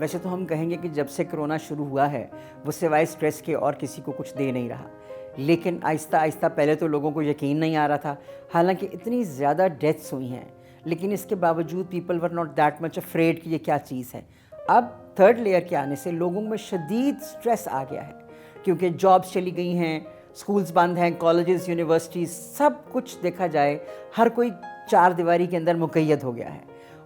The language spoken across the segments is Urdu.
ویسے تو ہم کہیں گے کہ جب سے کرونا شروع ہوا ہے وہ سوائے اسٹریس کے اور کسی کو کچھ دے نہیں رہا، لیکن آہستہ آہستہ پہلے تو لوگوں کو یقین نہیں آ رہا تھا، حالانکہ اتنی زیادہ ڈیتھس ہوئی ہیں، لیکن اس کے باوجود people were not that much afraid کہ یہ کیا چیز ہے۔ اب تھرڈ لیئر کے آنے سے لوگوں میں شدید سٹریس آ گیا ہے، کیونکہ جابس چلی گئی ہیں، سکولز بند ہیں، کالجز، یونیورسٹیز، سب کچھ دیکھا جائے ہر کوئی چار دیواری کے اندر مقید ہو گیا ہے،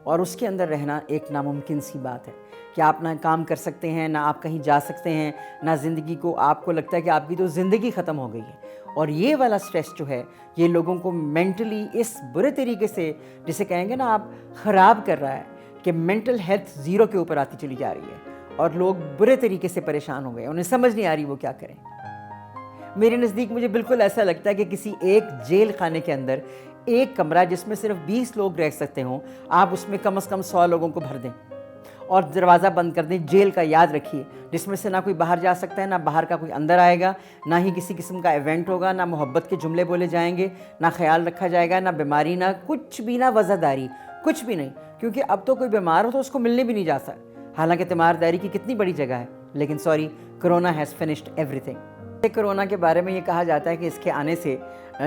اور اس کے اندر رہنا ایک ناممکن سی بات ہے کہ آپ نہ کام کر سکتے ہیں، نہ آپ کہیں جا سکتے ہیں، نہ زندگی کو آپ کو لگتا ہے کہ آپ کی تو زندگی ختم ہو گئی ہے۔ اور یہ والا سٹریس جو ہے یہ لوگوں کو مینٹلی اس برے طریقے سے، جسے کہیں گے نا آپ، خراب کر رہا ہے کہ مینٹل ہیلتھ زیرو کے اوپر آتی چلی جا رہی ہے، اور لوگ برے طریقے سے پریشان ہو گئے، انہیں سمجھ نہیں آ رہی وہ کیا کریں۔ میرے نزدیک مجھے بالکل ایسا لگتا ہے کہ کسی ایک جیل خانے کے اندر ایک کمرہ جس میں صرف 20 لوگ رہ سکتے ہوں، آپ اس میں کم از کم 100 لوگوں کو بھر دیں اور دروازہ بند کر دیں۔ جیل کا یاد رکھیے، جس میں سے نہ کوئی باہر جا سکتا ہے، نہ باہر کا کوئی اندر آئے گا، نہ ہی کسی قسم کا ایونٹ ہوگا، نہ محبت کے جملے بولے جائیں گے، نہ خیال رکھا جائے گا، نہ بیماری، نہ کچھ بھی، نہ وزاداری، کچھ بھی نہیں، کیونکہ اب تو کوئی بیمار ہو تو اس کو ملنے بھی نہیں جا سکتا، حالانکہ تیمارداری کی کتنی بڑی جگہ ہے، لیکن sorry, corona has finished every thing. Corona کے بارے میں یہ کہا جاتا ہے کہ اس کے آنے سے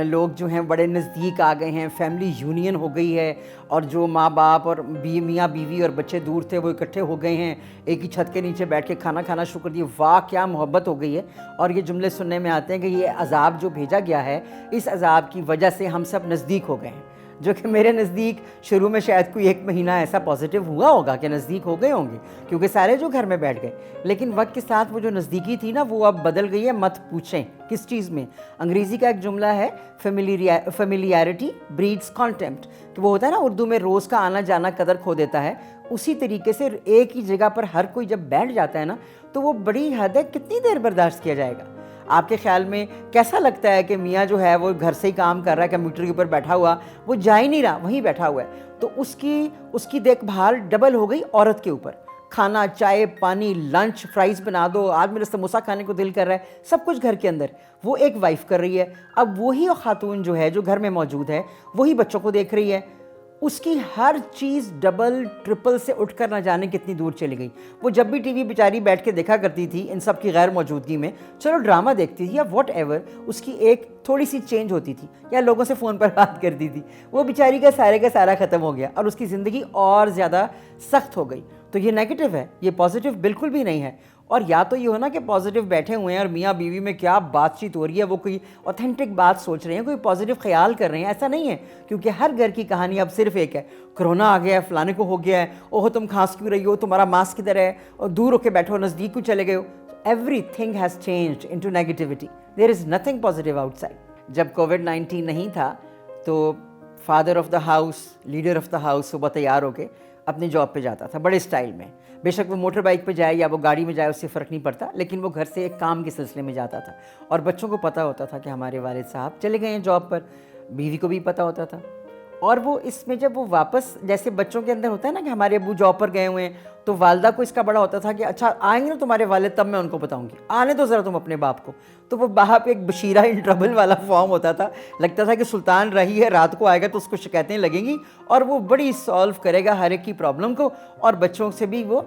لوگ جو ہیں بڑے نزدیک آ گئے ہیں، فیملی یونین ہو گئی ہے، اور جو ماں باپ اور میاں بیوی اور بچے دور تھے وہ اکٹھے ہو گئے ہیں، ایک ہی چھت کے نیچے بیٹھ کے کھانا کھانا شروع کر دیے۔ واہ کیا محبت ہو گئی ہے۔ اور یہ جملے سننے میں آتے ہیں کہ یہ عذاب جو بھیجا گیا ہے، اس عذاب کی وجہ سے ہم سب نزدیک ہو گئے ہیں، جو کہ میرے نزدیک شروع میں شاید کوئی 1 مہینہ ایسا پازیٹیو ہوا ہوگا کہ نزدیک ہو گئے ہوں گے، کیونکہ سارے جو گھر میں بیٹھ گئے، لیکن وقت کے ساتھ وہ جو نزدیکی تھی نا وہ اب بدل گئی ہے۔ مت پوچھیں کس چیز میں۔ انگریزی کا ایک جملہ ہے، فیملیئرٹی بریڈز کانٹیمپٹ، کہ وہ ہوتا ہے نا اردو میں روز کا آنا جانا قدر کھو دیتا ہے، اسی طریقے سے ایک ہی جگہ پر ہر کوئی جب بیٹھ جاتا ہے نا تو وہ بڑی حد ہے، کتنی دیر برداشت کیا جائے گا؟ آپ کے خیال میں کیسا لگتا ہے کہ میاں جو ہے وہ گھر سے ہی کام کر رہا ہے، کمپیوٹر کے اوپر بیٹھا ہوا، وہ جا ہی نہیں رہا، وہیں بیٹھا ہوا ہے، تو اس کی دیکھ بھال ڈبل ہو گئی عورت کے اوپر۔ کھانا، چائے، پانی، لنچ، فرائز بنا دو، آج میرا سموسہ کھانے کو دل کر رہا ہے، سب کچھ گھر کے اندر وہ ایک وائف کر رہی ہے۔ اب وہی خاتون جو ہے جو گھر میں موجود ہے وہی بچوں کو دیکھ رہی ہے، اس کی ہر چیز ڈبل ٹرپل سے اٹھ کر نہ جانے کتنی دور چلی گئی۔ وہ جب بھی ٹی وی بیچاری بیٹھ کے دیکھا کرتی تھی ان سب کی غیر موجودگی میں، چلو ڈرامہ دیکھتی تھی یا واٹ ایور، اس کی ایک تھوڑی سی چینج ہوتی تھی یا لوگوں سے فون پر بات کرتی تھی، وہ بیچاری کا سارا ختم ہو گیا اور اس کی زندگی اور زیادہ سخت ہو گئی۔ تو یہ نیگیٹو ہے، یہ پازیٹیو بالکل بھی نہیں ہے۔ اور یا تو یہ ہونا کہ پازیٹیو بیٹھے ہوئے ہیں اور میاں بیوی میں کیا بات چیت ہو رہی ہے، وہ کوئی اوتھینٹک بات سوچ رہے ہیں، کوئی پازیٹیو خیال کر رہے ہیں، ایسا نہیں ہے، کیونکہ ہر گھر کی کہانی اب صرف ایک ہے، کرونا آ گیا ہے، فلانے کو ہو گیا ہے، اوہ تم کھانس کیوں رہی ہو، تمہارا ماسک کدھر ہے، اور دور ہو کے بیٹھو، نزدیک کیوں چلے گئے ہو۔ Everything has changed into negativity. There is nothing positive outside. جب کووڈ-19 نہیں تھا تو father of the house, leader of the house صبح تیار ہو کے اپنی جاب پہ جاتا تھا بڑے سٹائل میں، بے شک وہ موٹر بائک پہ جائے یا وہ گاڑی میں جائے اس سے فرق نہیں پڑتا، لیکن وہ گھر سے ایک کام کے سلسلے میں جاتا تھا، اور بچوں کو پتہ ہوتا تھا کہ ہمارے والد صاحب چلے گئے ہیں جاب پر، بیوی کو بھی پتہ ہوتا تھا۔ اور وہ اس میں جب وہ واپس، جیسے بچوں کے اندر ہوتا ہے نا کہ ہمارے ابو جاب پر گئے ہوئے ہیں، تو والدہ کو اس کا بڑا ہوتا تھا کہ اچھا آئیں گے نا تمہارے والد تب میں ان کو بتاؤں گی، آنے دو ذرا تم اپنے باپ کو۔ تو وہ باپ ایک بشیرہ ان ٹربل والا فارم ہوتا تھا، لگتا تھا کہ سلطان رہی ہے، رات کو آئے گا تو اس کو شکایتیں لگیں گی اور وہ بڑی سالو کرے گا ہر ایک کی پرابلم کو، اور بچوں سے بھی وہ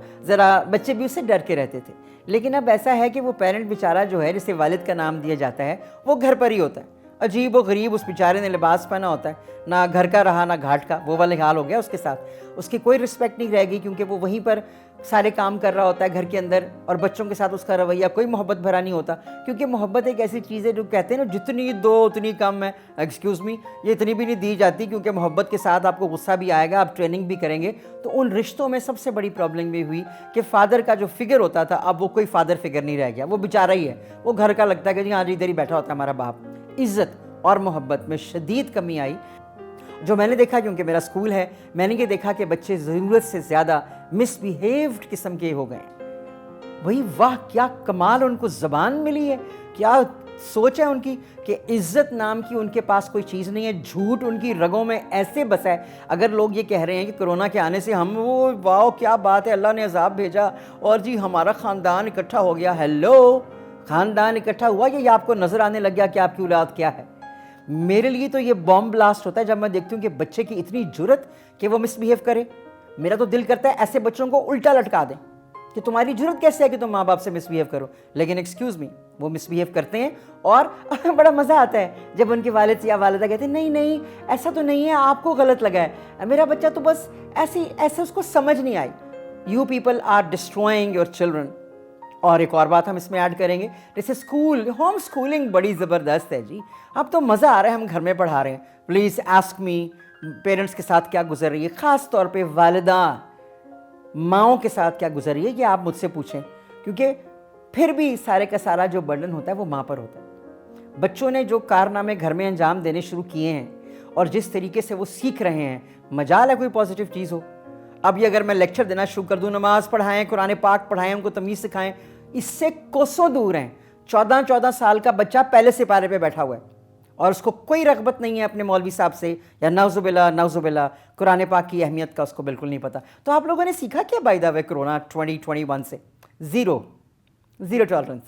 بچے بھی اس سے ڈر کے رہتے تھے۔ لیکن اب ایسا ہے کہ وہ پیرنٹ بیچارہ جو ہے جسے والد کا نام دیا جاتا ہے وہ گھر پر ہی ہوتا ہے، عجیب و غریب اس بیچارے نے لباس پہنا ہوتا ہے، نہ گھر کا رہا نہ گھاٹ کا، وہ والا حال ہو گیا اس کے ساتھ، اس کی کوئی رسپیکٹ نہیں رہے گی، کیونکہ وہ وہیں پر سارے کام کر رہا ہوتا ہے گھر کے اندر، اور بچوں کے ساتھ اس کا رویہ کوئی محبت بھرا نہیں ہوتا، کیونکہ محبت ایک ایسی چیز ہے جو کہتے ہیں نا جتنی دو اتنی کم ہے، ایکسکیوز می، یہ اتنی بھی نہیں دی جاتی، کیونکہ محبت کے ساتھ آپ کو غصہ بھی آئے گا، آپ ٹریننگ بھی کریں گے۔ تو ان رشتوں میں سب سے بڑی پرابلم یہ ہوئی کہ فادر کا جو فگر ہوتا تھا اب وہ کوئی فادر فگر نہیں رہ گیا، وہ بیچارہ ہی ہے، وہ گھر کا لگتا ہے کہ جی ہاں جی ادھر ہی بیٹھا ہوتا ہے ہمارا باپ۔ عزت اور محبت میں شدید کمی آئی۔ جو میں نے دیکھا، کیونکہ میرا اسکول ہے، میں نے یہ دیکھا کہ بچے ضرورت سے زیادہ مس بیہیوڈ قسم کے ہو گئے ہیں۔ وہی واہ کیا کمال ان کو زبان ملی ہے، کیا سوچ ہے ان کی کہ عزت نام کی ان کے پاس کوئی چیز نہیں ہے، جھوٹ ان کی رگوں میں ایسے بسا ہے۔ اگر لوگ یہ کہہ رہے ہیں کہ کرونا کے آنے سے ہم وہ واہ کیا بات ہے، اللہ نے عذاب بھیجا اور جی ہمارا خاندان اکٹھا ہو گیا، ہیلو، خاندان اکٹھا ہوا یا یہ آپ کو نظر آنے لگ گیا کہ آپ کی اولاد کیا ہے؟ میرے لیے تو یہ بومب بلاسٹ ہوتا ہے جب میں دیکھتی ہوں کہ بچے کی اتنی جرت کہ وہ مس بیہیو کرے۔ میرا تو دل کرتا ہے ایسے بچوں کو الٹا لٹکا دیں، کہ تمہاری جرت کیسے ہے کہ تم ماں باپ سے مس بیہیو کرو. لیکن ایکسکیوز می, وہ مس بیہیو کرتے ہیں اور بڑا مزہ آتا ہے جب ان کے والد یا والدہ کہتے ہیں نہیں نہیں ایسا تو نہیں ہے, آپ کو غلط لگا ہے, میرا بچہ تو بس ایسے اس کو سمجھ نہیں آئی. You people are destroying your children. اور ایک اور بات ہم اس میں ایڈ کریں گے, جیسے اسکول, ہوم اسکولنگ بڑی زبردست ہے جی. اب تو مزہ آ رہا ہے, ہم گھر میں پڑھا رہے ہیں. پلیز آسک می پیرنٹس کے ساتھ کیا گزر رہی ہے, خاص طور پہ والدہ ماؤں کے ساتھ کیا گزر رہی ہے, یہ آپ مجھ سے پوچھیں, کیونکہ پھر بھی سارے کا سارا جو برڈن ہوتا ہے وہ ماں پر ہوتا ہے. بچوں نے جو کارنامے گھر میں انجام دینے شروع کیے ہیں اور جس طریقے سے وہ سیکھ رہے ہیں, مجال ہے کوئی پازیٹیو چیز ہو. اب یہ اگر میں لیکچر دینا شروع کر دوں, نماز پڑھائیں, قرآن پاک پڑھائیں, ان کو تمیز سکھائیں, اس سے کوسوں دور ہیں. 14 سال کا بچہ پہلے سپارے پہ بیٹھا ہوا ہے اور اس کو کوئی رغبت نہیں ہے اپنے مولوی صاحب سے, یا نعوذ باللہ قرآن پاک کی اہمیت کا اس کو بالکل نہیں پتہ. تو آپ لوگوں نے سیکھا کیا بائی دا وے کرونا 2021 سے؟ Zero tolerance.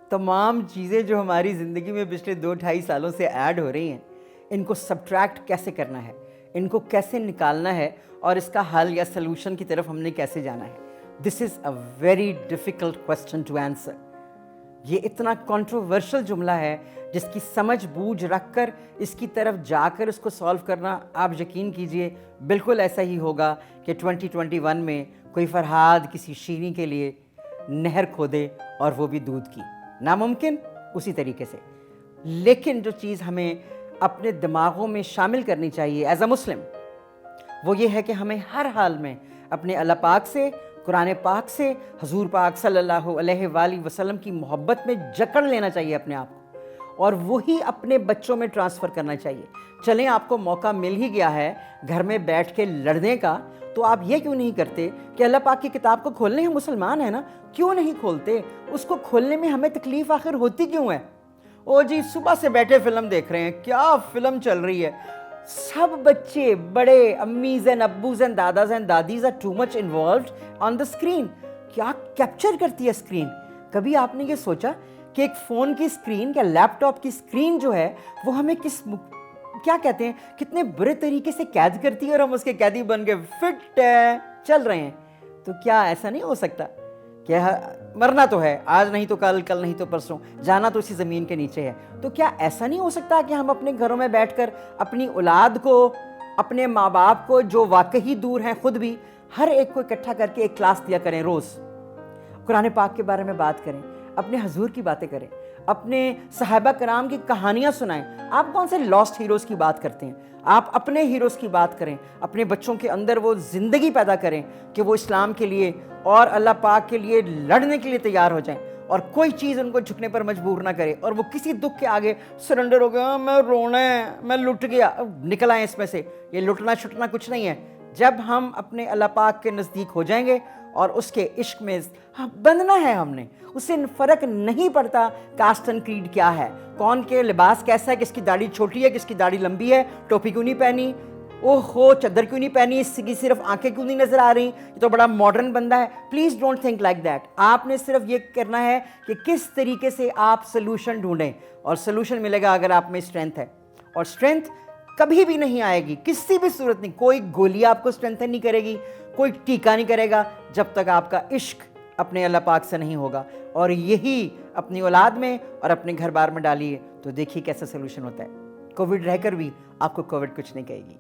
تمام چیزیں جو ہماری زندگی میں پچھلے 2-2.5 سالوں سے ایڈ ہو رہی ہیں, ان کو سبٹریکٹ کیسے کرنا ہے, ان کو کیسے نکالنا ہے, اور اس کا حل یا سلوشن کی طرف ہم نے کیسے جانا ہے. This is a very difficult question to answer. یہ اتنا کنٹروورشل جملہ ہے جس کی سمجھ بوجھ رکھ کر اس کی طرف جا کر اس کو سالو کرنا, آپ یقین کیجئے بالکل ایسا ہی ہوگا کہ 2021 میں کوئی فرہاد کسی شیریں کے لیے نہر کھودے اور وہ بھی دودھ کی. ناممکن اسی طریقے سے. لیکن جو چیز ہمیں اپنے دماغوں میں شامل کرنی چاہیے ایز اے مسلم, وہ یہ ہے کہ ہمیں ہر حال میں اپنے اللہ پاک سے, قرآن پاک سے, حضور پاک صلی اللہ علیہ وآلہ وسلم کی محبت میں جکڑ لینا چاہیے اپنے آپ کو, اور وہی اپنے بچوں میں ٹرانسفر کرنا چاہیے. چلیں آپ کو موقع مل ہی گیا ہے گھر میں بیٹھ کے لڑنے کا, تو آپ یہ کیوں نہیں کرتے کہ اللہ پاک کی کتاب کو کھولنے, ہم مسلمان ہیں نا, کیوں نہیں کھولتے؟ اس کو کھولنے میں ہمیں تکلیف آخر ہوتی کیوں ہے؟ او جی صبح سے بیٹھے فلم دیکھ رہے ہیں, کیا فلم چل رہی ہے, سب بچے بڑے, ammis and abbus and dadas and dadis are too much involved on the screen. کیا کیپچر کرتی ہے اسکرین؟ کبھی آپ نے یہ سوچا کہ ایک فون کی اسکرین یا لیپ ٹاپ کی اسکرین جو ہے وہ ہمیں کیا کہتے ہیں, کتنے برے طریقے سے قید کرتی ہے, اور ہم اس کے قیدی بن کے فٹ چل رہے ہیں. تو کیا ایسا نہیں ہو سکتا کہ مرنا تو ہے, آج نہیں تو کل, کل نہیں تو پرسوں, جانا تو اسی زمین کے نیچے ہے. تو کیا ایسا نہیں ہو سکتا کہ ہم اپنے گھروں میں بیٹھ کر اپنی اولاد کو, اپنے ماں باپ کو جو واقعی دور ہیں, خود بھی ہر ایک کو اکٹھا کر کے ایک کلاس دیا کریں, روز قرآن پاک کے بارے میں بات کریں, اپنے حضور کی باتیں کریں, اپنے صحابہ کرام کی کہانیاں سنائیں. آپ کون سے لاسٹ ہیروز کی بات کرتے ہیں؟ آپ اپنے ہیروز کی بات کریں. اپنے بچوں کے اندر وہ زندگی پیدا کریں کہ وہ اسلام کے لیے اور اللہ پاک کے لیے لڑنے کے لیے تیار ہو جائیں, اور کوئی چیز ان کو جھکنے پر مجبور نہ کرے, اور وہ کسی دکھ کے آگے سرنڈر ہو گیا, میں رونا ہے, میں لٹ گیا. نکل آئیں اس میں سے. یہ لٹنا چھٹنا کچھ نہیں ہے. جب ہم اپنے اللہ پاک کے نزدیک ہو جائیں گے اور اس کے عشق میں بندنا ہے ہم نے, اس سے فرق نہیں پڑتا کاسٹ اینڈ کریڈ کیا ہے, کون کے لباس کیسا ہے, کس کی داڑھی چھوٹی ہے, کس کی داڑھی لمبی ہے, ٹوپی کیوں نہیں پہنی, چادر کیوں نہیں پہنی, اس کی صرف آنکھیں کیوں نہیں نظر آ رہی, یہ تو بڑا ماڈرن بندہ ہے. Please don't think like that. آپ نے صرف یہ کرنا ہے کہ کس طریقے سے آپ سلوشن ڈھونڈیں, اور سلوشن ملے گا اگر آپ میں اسٹرینتھ ہے. اور اسٹرینتھ کبھی بھی نہیں آئے گی کسی بھی صورت نہیں, کوئی گولی آپ کو اسٹرینتھن نہیں کرے گی, کوئی ٹیکا نہیں کرے گا, جب تک آپ کا عشق اپنے اللہ پاک سے نہیں ہوگا. اور یہی اپنی اولاد میں اور اپنے گھر بار میں ڈالیے, تو دیکھیے کیسا سلوشن ہوتا ہے. کووڈ رہ کر بھی آپ کو کووڈ کچھ نہیں کہے گی.